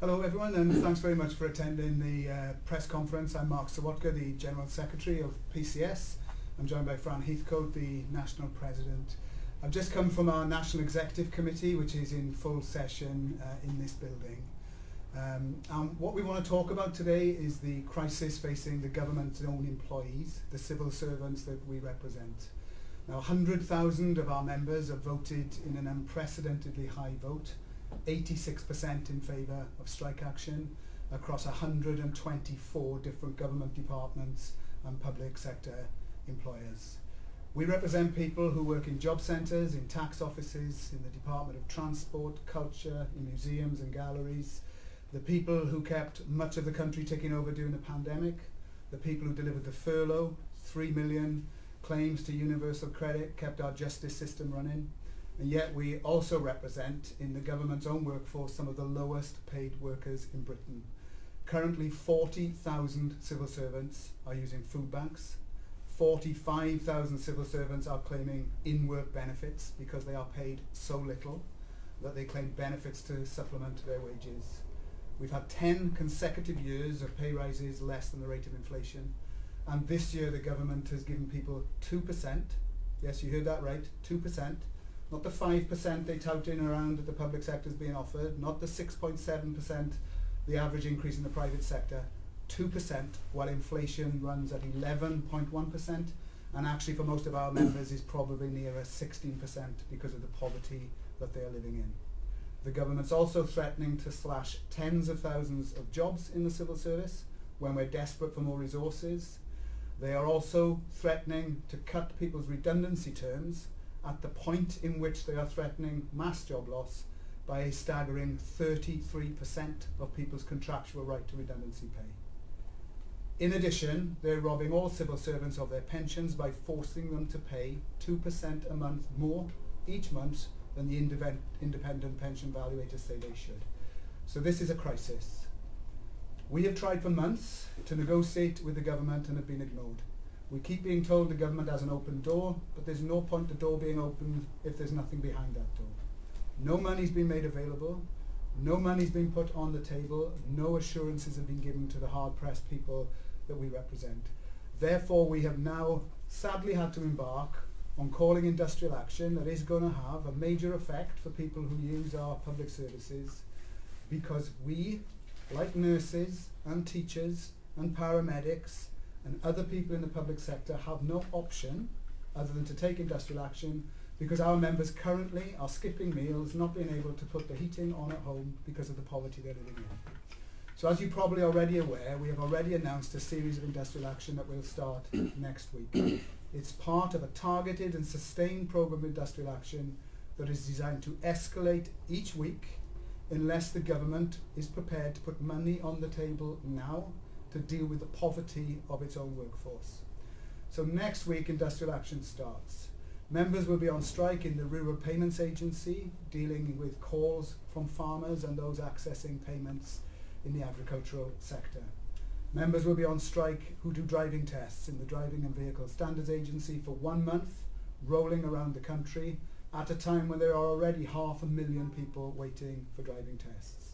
Hello everyone, and thanks very much for attending the press conference. I'm Mark Serwotka, the General Secretary of PCS. I'm joined by Fran Heathcote, the National President. I've just come from our National Executive Committee, which is in full session in this building. And what we want to talk about today is the crisis facing the government's own employees, the civil servants that we represent. Now, 100,000 of our members have voted in an unprecedentedly high vote, 86% in favour of strike action across 124 different government departments and public sector employers. We represent people who work in job centres, in tax offices, in the Department of Transport, Culture, in museums and galleries, the people who kept much of the country ticking over during the pandemic, the people who delivered the furlough, 3 million claims to universal credit, kept our justice system running. And yet we also represent in the government's own workforce some of the lowest paid workers in Britain. Currently 40,000 civil servants are using food banks. 45,000 civil servants are claiming in-work benefits because they are paid so little that they claim benefits to supplement their wages. We've had 10 consecutive years of pay rises less than the rate of inflation. And this year the government has given people 2%. Yes, you heard that right, 2%. Not the 5% they tout in around that the public sector is being offered, not the 6.7%, the average increase in the private sector, 2%, while inflation runs at 11.1%, and actually for most of our members is probably nearer 16% because of the poverty that they are living in. The government's also threatening to slash tens of thousands of jobs in the civil service when we're desperate for more resources. They are also threatening to cut people's redundancy terms at the point in which they are threatening mass job loss by a staggering 33% of people's contractual right to redundancy pay. In addition, they're robbing all civil servants of their pensions by forcing them to pay 2% a month more each month than the independent pension valuators say they should. So this is a crisis. We have tried for months to negotiate with the government and have been ignored. We keep being told the government has an open door, but there's no point the door being opened if there's nothing behind that door. No money's been made available, no money's been put on the table, no assurances have been given to the hard-pressed people that we represent. Therefore, we have now sadly had to embark on calling industrial action that is going to have a major effect for people who use our public services, because we, like nurses and teachers and paramedics and other people in the public sector, have no option other than to take industrial action because our members currently are skipping meals, not being able to put the heating on at home because of the poverty they're living in. So as you're probably already aware, we have already announced a series of industrial action that will start next week. It's part of a targeted and sustained programme of industrial action that is designed to escalate each week unless the government is prepared to put money on the table now to deal with the poverty of its own workforce. So next week industrial action starts. Members will be on strike in the Rural Payments Agency, dealing with calls from farmers and those accessing payments in the agricultural sector. Members will be on strike who do driving tests in the Driving and Vehicle Standards Agency for 1 month, rolling around the country at a time when there are already 500,000 people waiting for driving tests.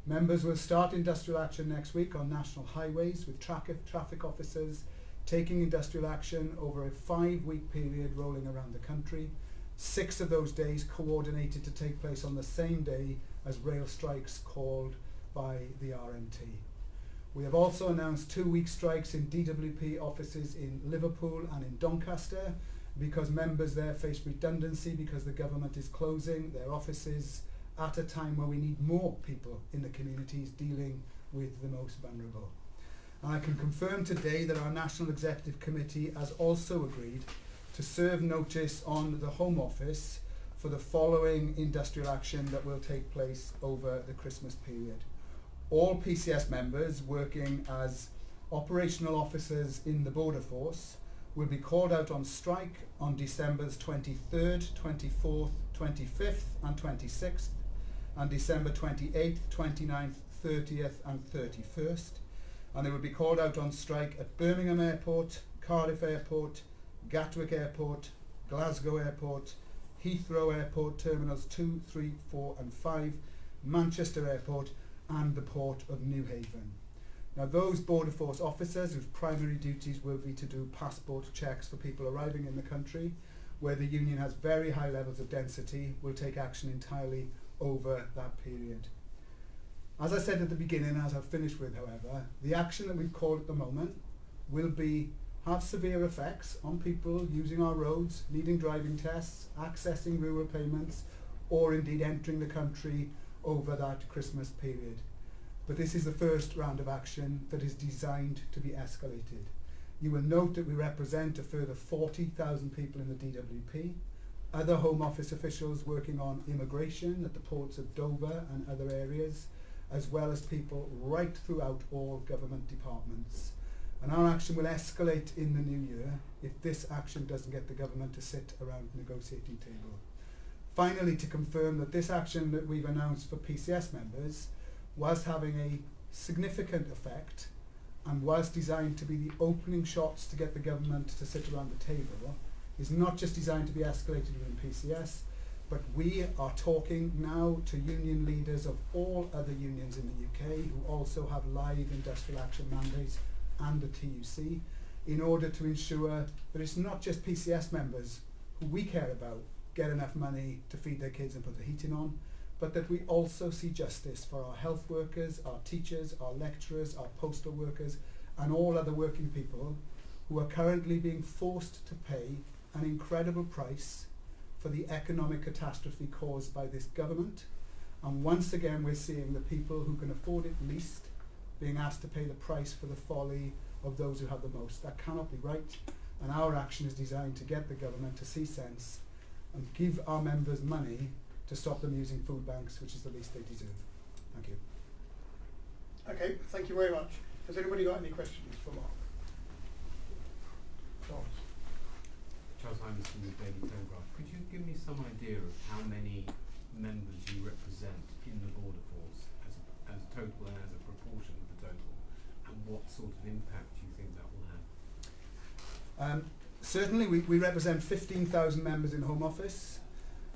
Members will start industrial action next week on national highways with traffic officers taking industrial action over a 5-week period rolling around the country, 6 of those days coordinated to take place on the same day as rail strikes called by the RMT. We have also announced 2-week strikes in DWP offices in Liverpool and in Doncaster because members there face redundancy because the government is closing their offices at a time where we need more people in the communities dealing with the most vulnerable. And I can confirm today that our National Executive Committee has also agreed to serve notice on the Home Office for the following industrial action that will take place over the Christmas period. All PCS members working as operational officers in the Border Force will be called out on strike on December's 23rd, 24th, 25th and 26th, and December 28th, 29th, 30th and 31st. And they will be called out on strike at Birmingham Airport, Cardiff Airport, Gatwick Airport, Glasgow Airport, Heathrow Airport Terminals 2, 3, 4 and 5, Manchester Airport and the Port of Newhaven. Now those Border Force officers whose primary duties will be to do passport checks for people arriving in the country, where the union has very high levels of density, will take action entirely over that period. As I said at the beginning, as I've finished with, however, the action that we've called at the moment will have severe effects on people using our roads, needing driving tests, accessing rural payments, or indeed entering the country over that Christmas period. But this is the first round of action that is designed to be escalated. You will note that we represent a further 40,000 people in the DWP, other Home Office officials working on immigration at the ports of Dover and other areas, as well as people right throughout all government departments. And our action will escalate in the new year if this action doesn't get the government to sit around the negotiating table. Finally, to confirm that this action that we've announced for PCS members was having a significant effect and was designed to be the opening shots to get the government to sit around the table, is not just designed to be escalated within PCS, but we are talking now to union leaders of all other unions in the UK who also have live industrial action mandates and the TUC, in order to ensure that it's not just PCS members who we care about get enough money to feed their kids and put the heating on, but that we also see justice for our health workers, our teachers, our lecturers, our postal workers, and all other working people who are currently being forced to pay an incredible price for the economic catastrophe caused by this government. And once again, we're seeing the people who can afford it least being asked to pay the price for the folly of those who have the most. That cannot be right, and our action is designed to get the government to see sense and give our members money to stop them using food banks, which is the least they deserve. Thank you. Okay, thank you very much. Has anybody got any questions for Mark? Charles Hyman from the Daily Telegraph. Could you give me some idea of how many members you represent in the Border Force as a total and as a proportion of the total, and what sort of impact you think that will have? Certainly we represent 15,000 members in Home Office.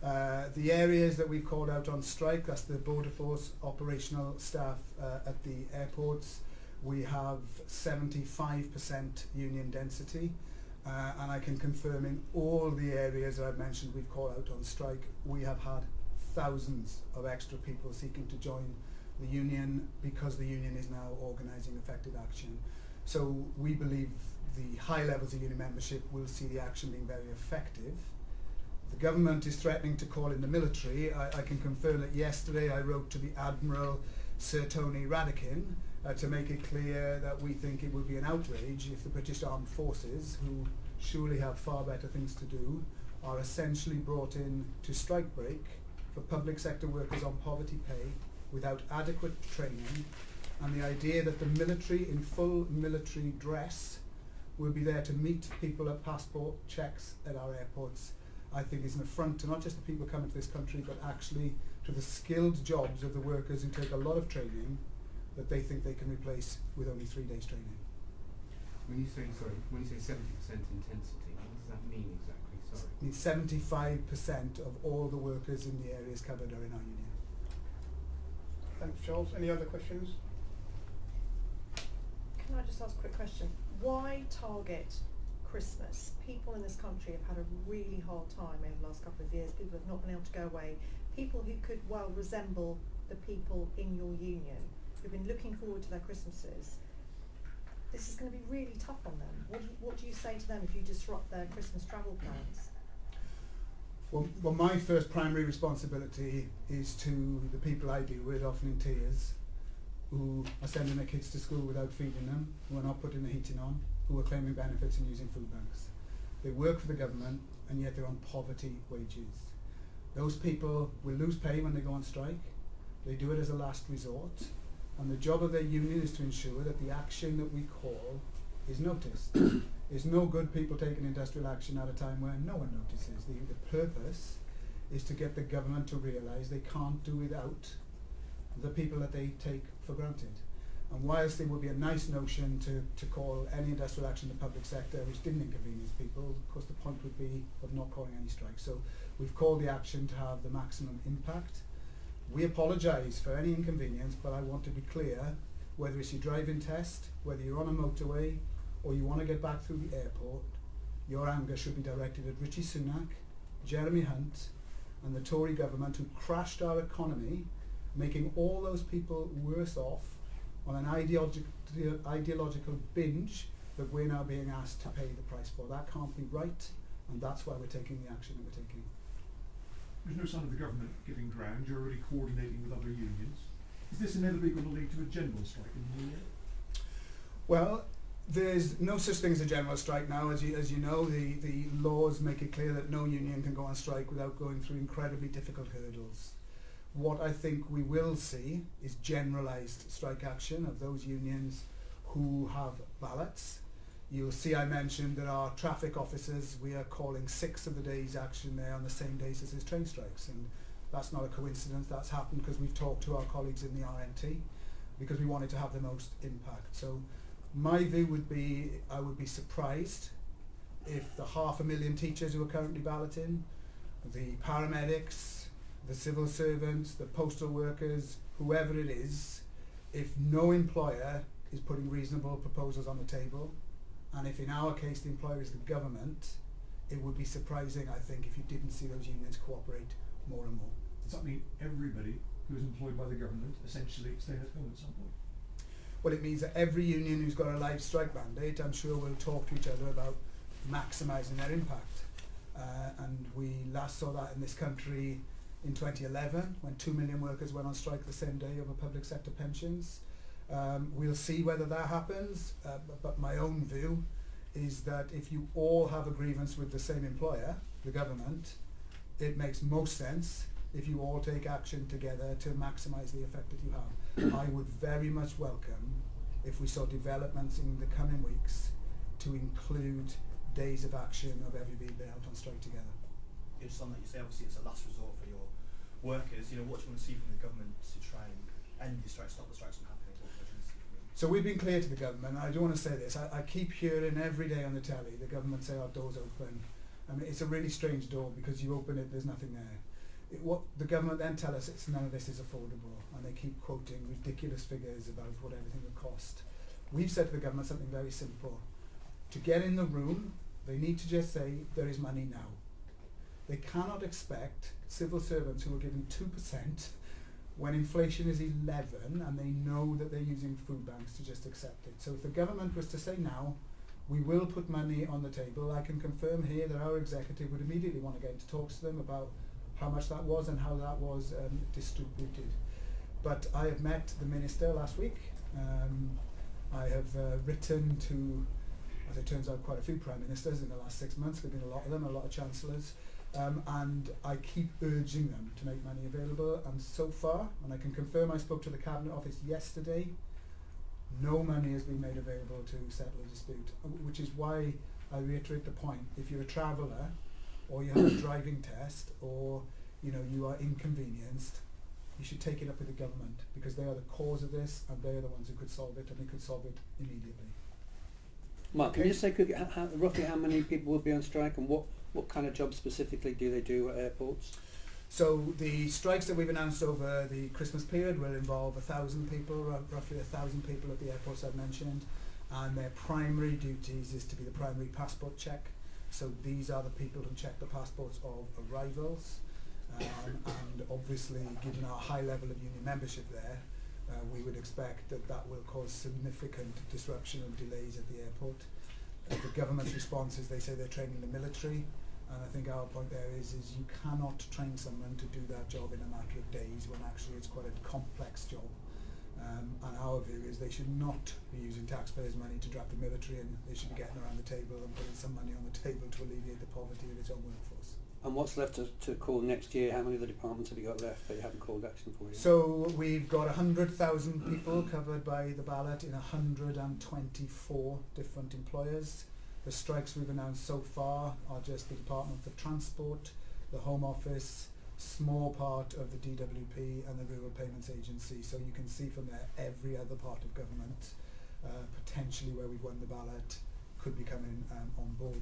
The areas that we've called out on strike, that's the Border Force operational staff at the airports. We have 75% union density, and I can confirm in all the areas that I've mentioned we've called out on strike, we have had thousands of extra people seeking to join the union because the union is now organising effective action. So we believe the high levels of union membership will see the action being very effective. The government is threatening to call in the military. I can confirm that yesterday I wrote to the Admiral Sir Tony Radakin to make it clear that we think it would be an outrage if the British Armed Forces, who surely have far better things to do, are essentially brought in to strike break for public sector workers on poverty pay without adequate training, and the idea that the military in full military dress will be there to meet people at passport checks at our airports, I think is an affront to not just the people coming to this country, but actually to the skilled jobs of the workers who take a lot of training that they think they can replace with only 3 days training. When you say 70% intensity, what does that mean exactly? Sorry. It means 75% of all the workers in the areas covered are in our union. Thanks, Charles. Any other questions? Can I just ask a quick question? Why target Christmas? People in this country have had a really hard time over the last couple of years. People have not been able to go away. People who could well resemble the people in your union, who've been looking forward to their Christmases. This is going to be really tough on them. What do you say to them if you disrupt their Christmas travel plans? Well, my first primary responsibility is to the people I deal with, often in tears, who are sending their kids to school without feeding them, who are not putting the heating on, who are claiming benefits and using food banks. They work for the government and yet they're on poverty wages. Those people will lose pay when they go on strike. They do it as a last resort, and the job of their union is to ensure that the action that we call is noticed. It's no good people taking industrial action at a time when no one notices. The purpose is to get the government to realise they can't do without the people that they take for granted. And whilst it would be a nice notion to call any industrial action in the public sector which didn't inconvenience people, of course the point would be of not calling any strikes. So we've called the action to have the maximum impact. We apologise for any inconvenience, but I want to be clear, whether it's your driving test, whether you're on a motorway, or you want to get back through the airport, your anger should be directed at Richie Sunak, Jeremy Hunt, and the Tory government who crashed our economy, making all those people worse off on an ideological binge that we're now being asked to pay the price for. That can't be right, and that's why we're taking the action that we're taking. There's no sign of the government giving ground. You're already coordinating with other unions. Is this inevitably going to lead to a general strike in the new year? Well, there's no such thing as a general strike now. As you know, the laws make it clear that no union can go on strike without going through incredibly difficult hurdles. What I think we will see is generalised strike action of those unions who have ballots. You'll see I mentioned that our traffic officers, we are calling 6 of the days action there on the same days as his train strikes, and that's not a coincidence. That's happened because we've talked to our colleagues in the RMT because we wanted to have the most impact. So my view would be, I would be surprised if the 500,000 teachers who are currently balloting, the paramedics, the civil servants, the postal workers, whoever it is, if no employer is putting reasonable proposals on the table, and if in our case the employer is the government, it would be surprising, I think, if you didn't see those unions cooperate more and more. Does that mean everybody who is employed by the government essentially staying at home at some point? Well, it means that every union who's got a live strike mandate, I'm sure, will talk to each other about maximising their impact. And we last saw that in this country in 2011, when 2 million workers went on strike the same day over public sector pensions. We'll see whether that happens, but my own view is that if you all have a grievance with the same employer, the government, it makes most sense if you all take action together to maximise the effect that you have. I would very much welcome if we saw developments in the coming weeks to include days of action of everybody being out on strike together. It's something that you say, obviously it's a last resort for your workers. You know, what do you want to see from the government to try and end the strikes, stop the strikes from happening? What do you want to see from them? So we've been clear to the government. I do want to say this. I keep hearing every day on the telly the government say our door's open. I mean, it's a really strange door because you open it, there's nothing there. What the government then tell us, it's none of this is affordable, and they keep quoting ridiculous figures about what everything will cost. We've said to the government something very simple. To get in the room, they need to just say there is money now. They cannot expect civil servants who are given 2% when inflation is 11 and they know that they're using food banks to just accept it. So if the government was to say now, we will put money on the table, I can confirm here that our executive would immediately want to get into talks to them about how much that was and how that was distributed. But I have met the minister last week. I have written to, as it turns out, quite a few prime ministers in the last 6 months. There have been a lot of them, a lot of chancellors. And I keep urging them to make money available, and so far, and I can confirm I spoke to the Cabinet Office yesterday, no money has been made available to settle a dispute, which is why I reiterate the point. If you're a traveller, or you have a driving test, or you are inconvenienced, you should take it up with the government, because they are the cause of this, and they are the ones who could solve it, and they could solve it immediately. Mark, can you just say roughly how many people will be on strike, and what kind of jobs specifically do they do at airports? So the strikes that we've announced over the Christmas period will involve 1,000 people, roughly 1,000 people at the airports I've mentioned, and their primary duties is to be the primary passport check. So these are the people who check the passports of arrivals, and obviously given our high level of union membership there, we would expect that will cause significant disruption and delays at the airport. The government's response is they say they're training the military, and I think our point there is you cannot train someone to do that job in a matter of days when actually it's quite a complex job. And our view is they should not be using taxpayers' money to draft the military, and they should be getting around the table and putting some money on the table to alleviate the poverty of its own workforce. And what's left to call next year? How many of the departments have you got left that you haven't called action for yet? So we've got 100,000 people covered by the ballot in 124 different employers. The strikes we've announced so far are just the Department for Transport, the Home Office, small part of the DWP and the Rural Payments Agency. So you can see from there every other part of government, potentially where we've won the ballot, could be coming on board.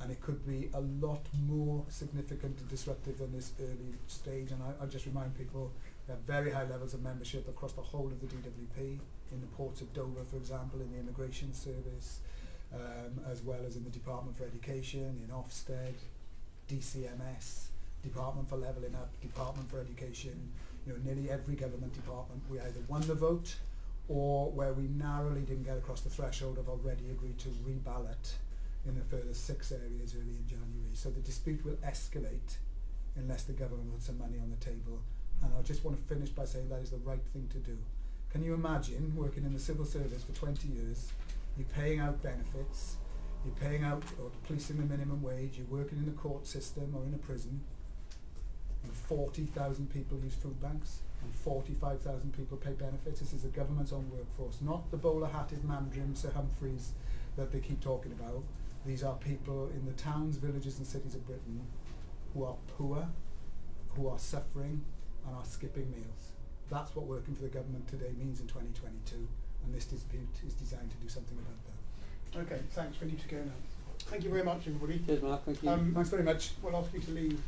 and it could be a lot more significant and disruptive than this early stage. And I just remind people we have very high levels of membership across the whole of the DWP, in the ports of Dover, for example, in the Immigration Service, as well as in the Department for Education, in Ofsted, DCMS, Department for Levelling Up, Department for Education. You know, nearly every government department, we either won the vote or where we narrowly didn't get across the threshold have already agreed to reballot in a further 6 areas early in January. So the dispute will escalate unless the government puts some money on the table. And I just want to finish by saying that is the right thing to do. Can you imagine working in the civil service for 20 years, you're paying out benefits, you're paying out or policing the minimum wage, you're working in the court system or in a prison, and 40,000 people use food banks and 45,000 people pay benefits. This is the government's own workforce, not the bowler-hatted Mandarin Sir Humphreys that they keep talking about. These are people in the towns, villages and cities of Britain who are poor, who are suffering and are skipping meals. That's what working for the government today means in 2022, and this dispute is designed to do something about that. Okay, thanks. We need to go now. Thank you very much, everybody. Cheers, Mark. Thank you. Thanks very much. We'll ask you to leave